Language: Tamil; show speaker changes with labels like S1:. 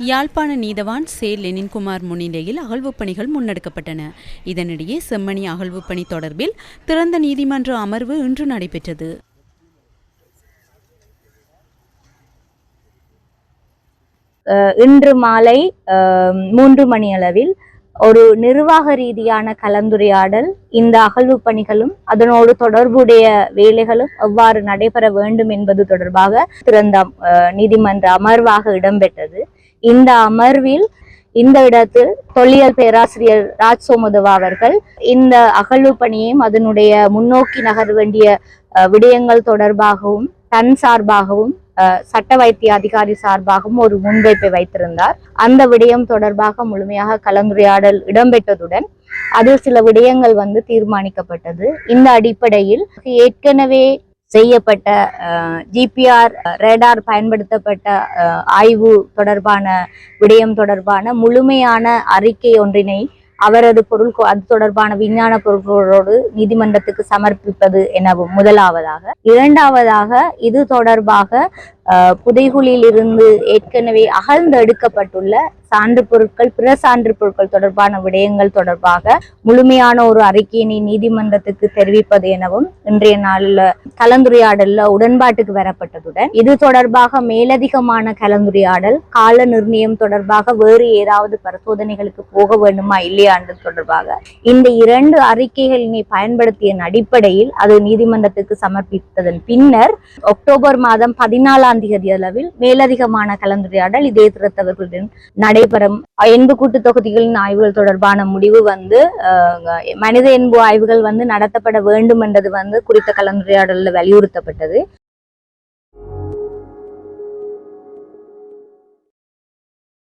S1: யாழ்ப்பாண நீதவான் சே லெனின்குமார் முன்னிலையில் அகழ்வுப் பணிகள் முன்னெடுக்கப்பட்டன. இதனிடையே செம்மணி அகழ்வுப் பணி தொடர்பில் திறந்த நீதிமன்ற அமர்வு இன்று நடைபெற்றது.
S2: இன்று மாலை 3 மணி அளவில் ஒரு நிர்வாக ரீதியான கலந்துரையாடல் இந்த அகழ்வு பணிகளும் அதனோடு தொடர்புடைய வேலைகளும் எவ்வாறு நடைபெற வேண்டும் என்பது தொடர்பாக திறந்த நீதிமன்ற அமர்வாக இடம்பெற்றது. இந்த அமர்வில் இந்த இடத்தில் தொல்லியல் பேராசிரியர் ராஜ் சோமதவா அவர்கள் இந்த அகழ்வு பணியையும் அதனுடைய முன்னோக்கி நகர வேண்டிய விடயங்கள் தொடர்பாகவும் தன் சார்பாகவும் சட்ட வைத்திய அதிகாரி சார்பாகவும் ஒரு முன்வைப்பை வைத்திருந்தார். அந்த விடயம் தொடர்பாக முழுமையாக கலந்துரையாடல் இடம்பெற்றதுடன் அதில் சில விடயங்கள் தீர்மானிக்கப்பட்டது. இந்த அடிப்படையில் ஏற்கனவே செய்யப்பட்ட ஜிபிஆர் ரேடார் பயன்படுத்தப்பட்ட ஆய்வு தொடர்பான விடயம் தொடர்பான முழுமையான அறிக்கை ஒன்றினை அவரது அது தொடர்பான விஞ்ஞான பொருட்களோடு நீதிமன்றத்துக்கு சமர்ப்பிப்பது எனவும் முதலாவதாக. இரண்டாவதாக இது தொடர்பாக புதைகுழியில் இருந்து ஏற்கனவே அகழ்ந்தெடுக்கப்பட்டுள்ள சான்று பொருட்கள் பிற சான்று பொருட்கள் தொடர்பான விடயங்கள் தொடர்பாக முழுமையான ஒரு அறிக்கையினை நீதிமன்றத்துக்கு தெரிவிப்பது எனவும் இன்றைய நாளில் கலந்துரையாடல்ல உடன்பாட்டுக்கு வரப்பட்டதுடன் இது தொடர்பாக மேலதிகமான கலந்துரையாடல் கால நிர்ணயம் தொடர்பாக வேறு ஏதாவது பரிசோதனைகளுக்கு போக வேண்டுமா இல்லையா என்பது தொடர்பாக இந்த 2 அறிக்கைகளினை பயன்படுத்திய அடிப்படையில் அது நீதிமன்றத்துக்கு சமர்ப்பித்ததன் பின்னர் அக்டோபர் மாதம் 14ஆம் தேதி அளவில் மேலதிகமான கலந்துரையாடல் இதே திறத்தவர்களுடன் நடைபெறும். எண்பு கூட்டு தொகுதிகளின் ஆய்வுகள் தொடர்பான முடிவு மனித எண்பு ஆய்வுகள் நடத்தப்பட வேண்டும் என்றது குறித்த கலந்துரையாடலில் வலியுறுத்தப்பட்டது.